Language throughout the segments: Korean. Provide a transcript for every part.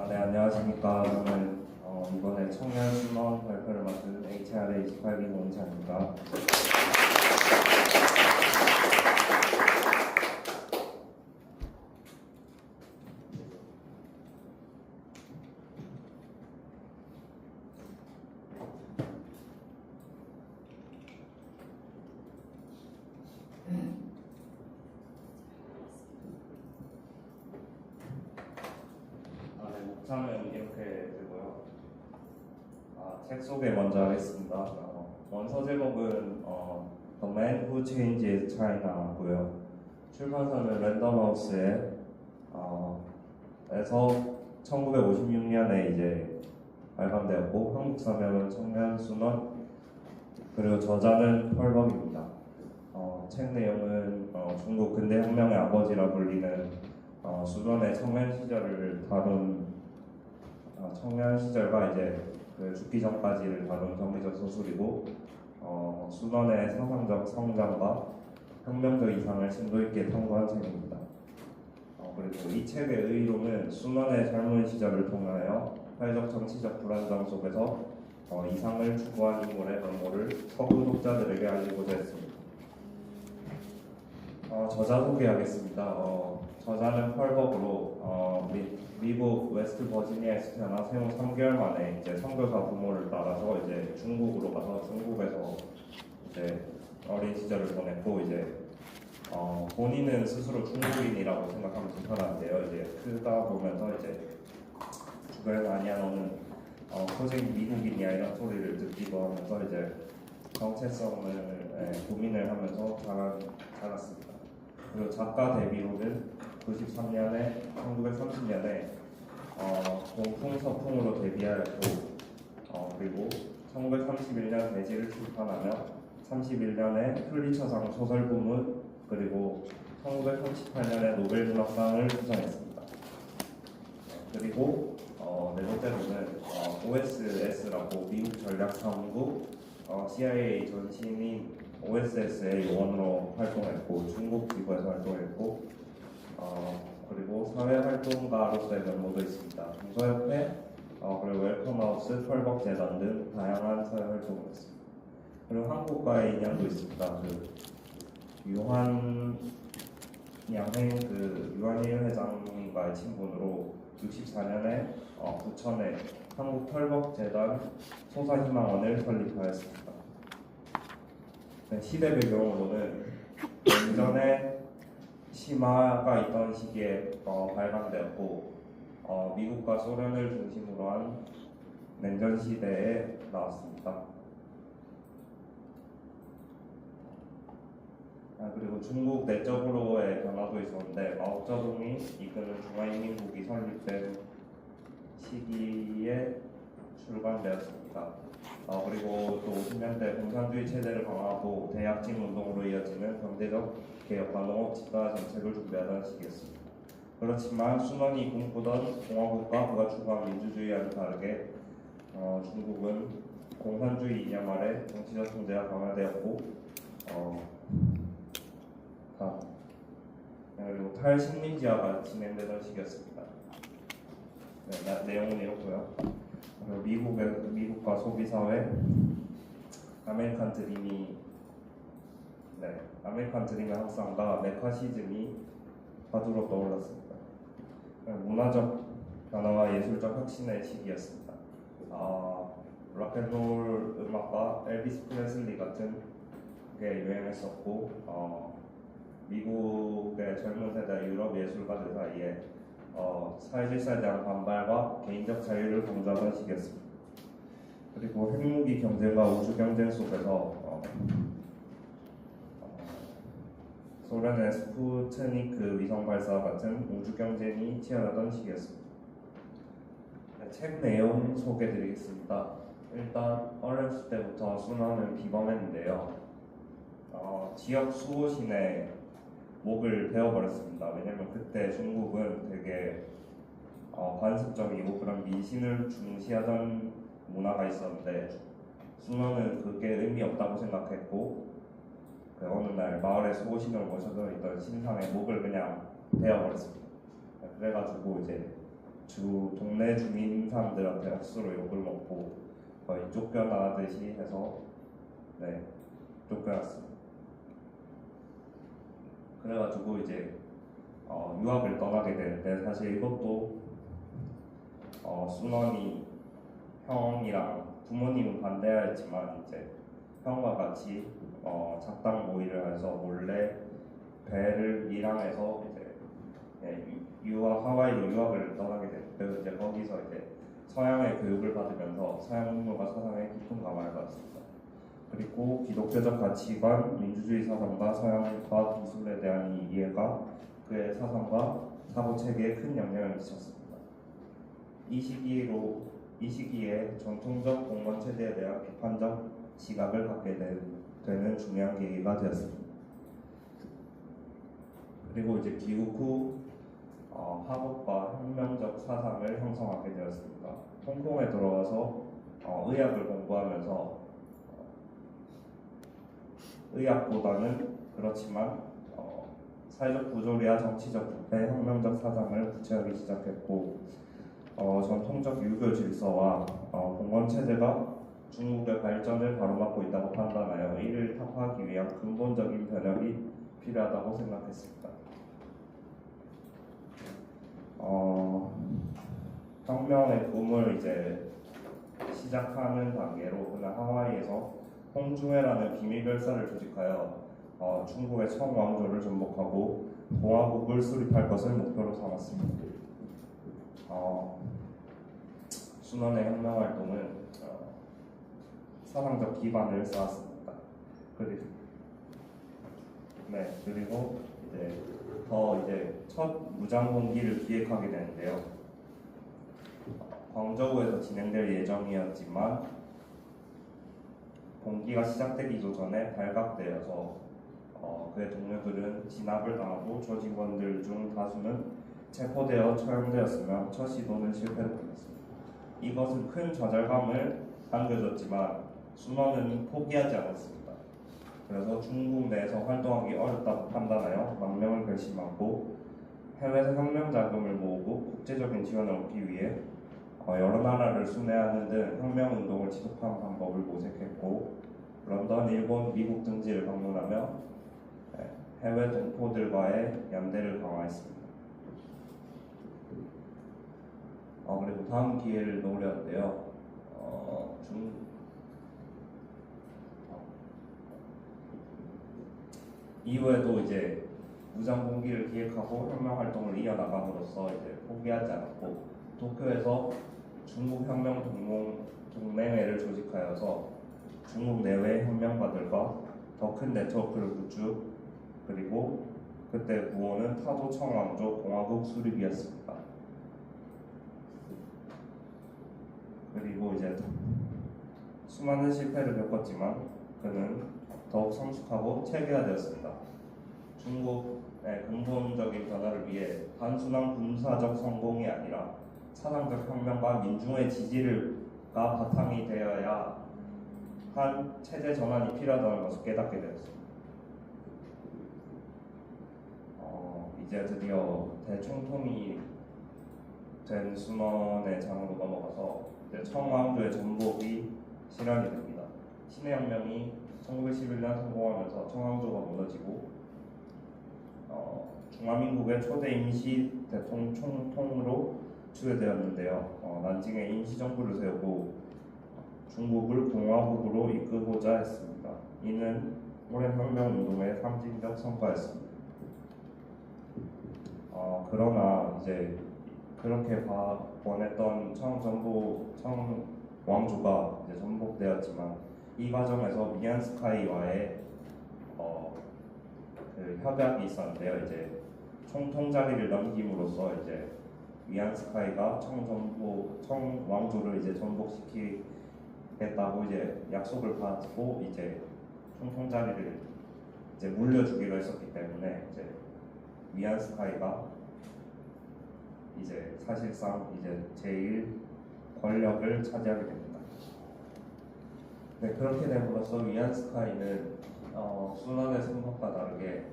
네, 안녕하십니까. 저는 이번에 청년 순원 발표를 맡은 HRA 28기 공차입니다. 네, 목차는 이렇게 되고요. 책 소개 먼저 하겠습니다. 원서 제목은 The Man Who Changed China고요. 출판사는 랜덤하우스에 에서 1956년에 이제 발간되었고, 한국 사명은 청년 순원, 그리고 저자는 펄벅입니다. 책 내용은 중국 근대 혁명의 아버지라 불리는 순원의 청년 시절을 다룬 청년 시절과 이제 그 죽기 전까지를 다룬 정리적 소설이고, 순원의 사상적 성장과 혁명적 이상을 심도 있게 탐구한 책입니다. 그리고 이 책의 의도는 순원의 젊은 시절을 통하여 사회적 정치적 불안정 속에서 이상을 추구한 인물의 면모를 서구 독자들에게 알리고자 했습니다. 저자 소개하겠습니다. 저자는 펄벅으로 미국 웨스트 버지니아에서 태어나 생후 3개월 만에 이제 선교사 부모를 따라서 이제 중국으로 가서 중국에서 이제 어린 시절을 보냈고, 이제 본인은 스스로 중국인이라고 생각하면 좀 편한데요. 이제 크다 보면서 이제 주변에 아니야 너는 소식 미국인이야 이런 소리를 듣기도 하면서 이제 정체성을 고민을 하면서 자랐습니다. 그리고 작가 데뷔로는 1930년에 동풍 서풍으로 데뷔하였고, 그리고 1931년 대지를 출판하며 31년에 플리처상 소설 부문, 그리고 1938년에 노벨문학상을 수상했습니다. 그리고 네 번째로는 OSS라고 미국 전략사무국 CIA 전신인 OSS의 요원으로 활동했고, 중국 지부에서 활동했고, 그리고 사회활동가로서의 면모도 있습니다. 동서협회, 그리고 웰컴하우스, 펄벅재단 등 다양한 사회활동을 했습니다. 그리고 한국과의 인연도 있습니다. 유한일 회장님과의 친분으로 64년에 부천에 한국 펄벅재단 소사희망원을 설립하였습니다. 시대 배경으로는 냉전에 심화가 있던 시기에 발간되었고, 미국과 소련을 중심으로 한 냉전 시대에 나왔습니다. 그리고 중국 내적으로의 변화도 있었는데, 마오쩌둥이 이끄는 중화인민국이 설립된 시기에 출간되었습니다. 그리고 또 50년대 공산주의 체제를 강화하고 대약진 운동으로 이어지는 경제적 개혁과 농업 집단 정책을 준비하던 시기였습니다. 그렇지만 순원이 꿈꾸던 공화국과 그가 추구한 민주주의와는 다르게 중국은 공산주의 이념 아래 정치적 통제가 강화되었고, 그리고 탈식민지화가 진행되던 시기였습니다. 내용은 이렇고요. 미국과 소비 사회, 아메리칸 드림의 확산과 메카시즘이 화두로 떠올랐습니다. 문화적 변화와 예술적 혁신의 시기였습니다. 락앤롤 음악과 엘비스 프레슬리 같은 게 유행했었고, 미국의 젊은 세대 유럽 예술가들 사이에 사회질서에 대한 반발과 개인적 자유를 강조하던 시기였습니다. 그리고 핵무기 경쟁과 우주 경쟁 속에서 소련의 스푸트니크 위성 발사 같은 우주 경쟁이 치열하던 시기였습니다. 책 내용 소개드리겠습니다. 일단 어렸을 때부터 순원은 비범했는데요. 지역 수호신의 목을 베어버렸습니다. 왜냐면 그때 중국은 되게 관습적이고 그런 민심을 중시하던 문화가 있었는데, 순원은 그게 의미 없다고 생각했고, 어느 날 마을에 수호신을 모셔져 있던 신상의 목을 그냥 베어버렸습니다. 그래가지고 이제 동네 주민 사람들한테 억수로 욕을 먹고 거의 쫓겨나듯이 해서 네, 쫓겨났습니다. 그래가지고 이제 유학을 떠나게 되는데 사실 이것도 순원이 형이랑 부모님은 반대하였지만 이제 형과 같이 작당 모의를 해서 몰래 배를 밀항해서 이제 하와이로 유학을 떠나게 됐고 이제 거기서 이제 서양의 교육을 받으면서 서양 문화가 사상에 깊은 감화를 받았습니다. 그리고 기독교적 가치관, 민주주의 사상과 서양 과학 기술에 대한 이해가 그의 사상과 사고 체계에 큰 영향을 미쳤습니다. 이 시기에 전통적 공무원 체제에 대한 비판적 시각을 갖게 되는 중요한 계기가 되었습니다. 그리고 이제 귀국 후 학업과 혁명적 사상을 형성하게 되었습니다. 홍콩에 들어와서 의학을 공부하면서 의학보다는 그렇지만 사회적 부조리와 정치적 부패, 혁명적 사상을 구체하기 시작했고 전통적 유교 질서와 공무원 체제가 중국의 발전을 가로막고 있다고 판단하여 이를 타파하기 위한 근본적인 변혁이 필요하다고 생각했습니다. 혁명의 꿈을 이제 시작하는 단계로 그날 하와이에서 홍중회라는 비밀 결사를 조직하여 중국의 청왕조를 전복하고 공화국을 수립할 것을 목표로 삼았습니다. 순원의 혁명활동은 사상적 기반을 쌓았습니다. 그리고 이제 첫 무장봉기를 기획하게 되는데요. 광저우에서 진행될 예정이었지만 봉기가 시작되기도 전에 발각되어서 그의 동료들은 진압을 당하고 조직원들 중 다수는 체포되어 처형되었으며 첫 시도는 실패로 끝났습니다. 이것은 큰 좌절감을 안겨줬지만 순원은 포기하지 않았습니다. 그래서 중국 내에서 활동하기 어렵다고 판단하여 망명을 결심하고 해외에서 혁명 자금을 모으고 국제적인 지원을 얻기 위해 여러 나라를 순회하는 등 혁명 운동을 지속하는 방법을 모색했고 런던, 일본, 미국 등지를 방문하며 해외 동포들과의 연대를 강화했습니다. 그리고 다음 기회를 노렸는데요. 이후에도 이제 무장 봉기를 기획하고 혁명 활동을 이어나감으로써 이제 포기하지 않았고 도쿄에서 중국 혁명 동맹회를 조직하여서 중국 내외 혁명가들과 더 큰 네트워크를 구축 그리고 그때 구호는 타도 청왕조 공화국 수립이었습니다. 그리고 이제 수많은 실패를 겪었지만 그는 더욱 성숙하고 체계화되었습니다. 중국의 근본적인 변화를 위해 단순한 군사적 성공이 아니라 사상적 혁명과 민중의 지지가 바탕이 되어야 한 체제 전환이 필요하다는 것을 깨닫게 되었습니다. 이제 드디어 대총통이 된 순원의 장으로 넘어가서 청왕조의 전복이 실현이 됩니다. 신해혁명이 1911년 성공하면서 청왕조가 무너지고 중화민국의 초대 임시 대통총통으로 추대되었는데요. 난징에 임시정부를 세우고 중국을 공화국으로 이끌고자 했습니다. 이는 오랜 혁명운동의 상징적 성과였습니다. 그러나 이제 그렇게 원했던 청왕조가 이제 전복되었지만 이 과정에서 미얀스카이와의 그 협약이 있었는데요. 이제 총통 자리를 넘김으로써 이제 미얀스카이가 청왕조를 이제 전복시키겠다고 이제 약속을 받고 이제 총통 자리를 이제 물려주기로 했었기 때문에 이제 미얀스카이가 이제 사실상 이제 제일 권력을 차지하게 됩니다. 네, 그렇게 됨으로써 미얀스카이는 순원의 생각과 다르게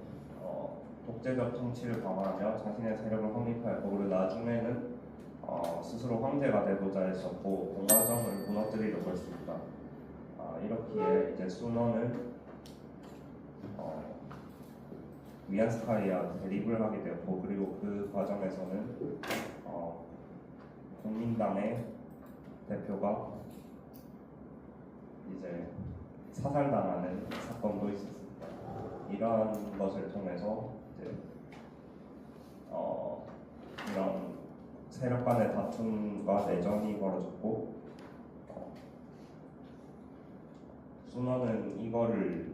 독재적 통치를 강화하며 자신의 세력을 확립하였고 그리고 나중에는 스스로 황제가 되고자 했었고 공화정을 무너뜨리려고 했습니다. 이렇기에 이제 순원은 위안스카이와 대립을 하게 되었고, 그리고 그 과정에서는 국민당의 대표가 이제 사살당하는 사건도 있었습니다. 이러한 것을 통해서 이제 이런 세력 간의 다툼과 내전이 벌어졌고, 순원은 이거를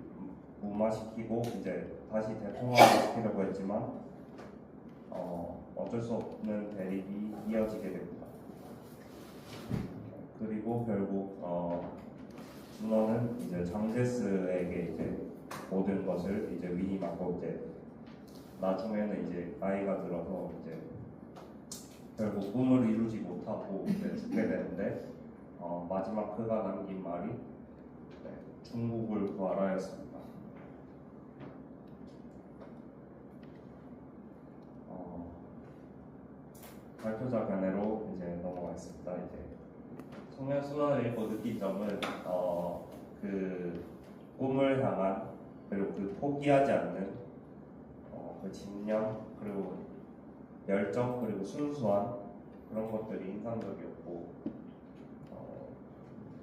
무마시키고 이제 다시 대통합을 시키려고 했지만 어쩔 수 없는 대립이 이어지게 됩니다. 그리고 결국 순원은 이제 장제스에게 이제 모든 것을 이제 위임하고, 이제 나중에는 이제 나이가 들어서 이제 결국 꿈을 이루지 못하고 이제 죽게 되는데, 마지막 그가 남긴 말이 중국을 구하라였습니다. 발표자 견해로 이제 넘어가겠습니다. 이제 청년 순환을 읽고 느낀 점은 그 꿈을 향한, 그리고 그 포기하지 않는 그 집념, 그리고 열정, 그리고 순수한 그런 것들이 인상적이었고,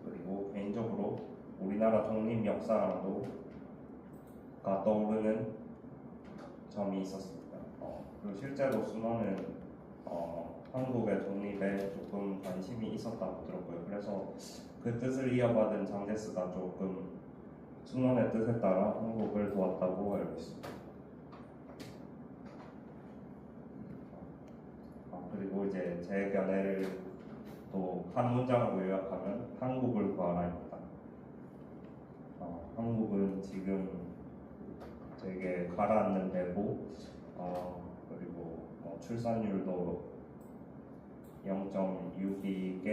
그리고 개인적으로 우리나라 독립 역사랑도 떠오르는 점이 있었습니다. 그리고 실제로 순원은 한국의 독립에 조금 관심이 있었다고 들었고요. 그래서 그 뜻을 이어받은 장제스가 조금 순원의 뜻에 따라 한국을 도왔다고 알고 있습니다. 그리고 이제 제 견해를 또 한 문장으로 요약하면 한국을 구하라입니다. 한국은 지금 되게 가라앉는 데고, 그리고 출산율도 0.6이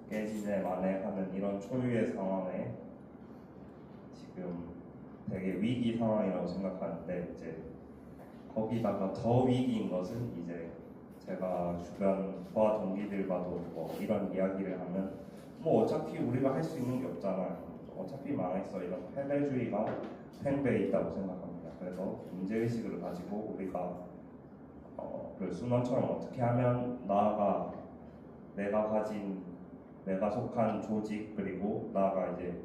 깨지네 만에 하는 이런 초유의 상황에 지금 되게 위기 상황이라고 생각하는데, 이제 거기다가 더 위기인 것은 이제 제가 주변 부하 동기들과도 이런 이야기를 하면 어차피 우리가 할 수 있는 게 없잖아요. 어차피 망했어. 이런 패배주의가 팽배해 있다고 생각합니다. 그래서 문제의식을 가지고 우리가 그 순원처럼 어떻게 하면 나아가 내가 속한 조직, 그리고 나아가 이제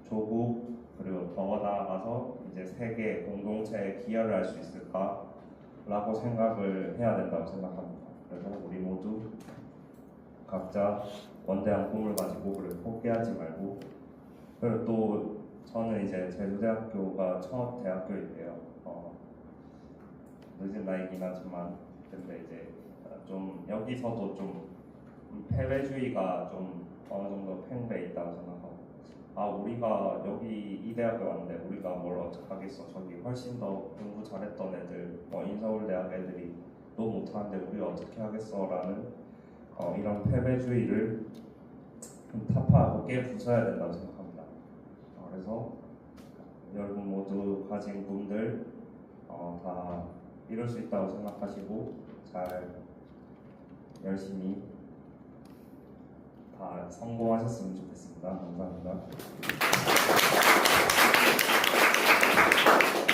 조국, 그리고 더 나아가서 이제 세계 공동체에 기여를 할 수 있을까라고 생각을 해야 된다고 생각합니다. 그래서 우리 모두 각자 원대한 꿈을 가지고 그걸 포기하지 말고, 그리고 또 저는 이제 제주대학교가 첫 대학교인데요. 늦은 나이긴 하지만 근데 이제 좀 여기서도 좀 패배주의가 좀 어느 정도 팽배해 있다고 생각하고, 우리가 여기 이 대학에 왔는데 우리가 뭘 어떻게 하겠어. 저기 훨씬 더 공부 잘했던 애들, 인서울대학 애들이 너무 못하는데 우리가 어떻게 하겠어 라는 이런 패배주의를 좀 타파하고 깨부숴야 된다고 생각합니다. 그래서 여러분 모두 가진 꿈들 다 이룰 수 있다고 생각하시고 잘 열심히 다 성공하셨으면 좋겠습니다. 감사합니다.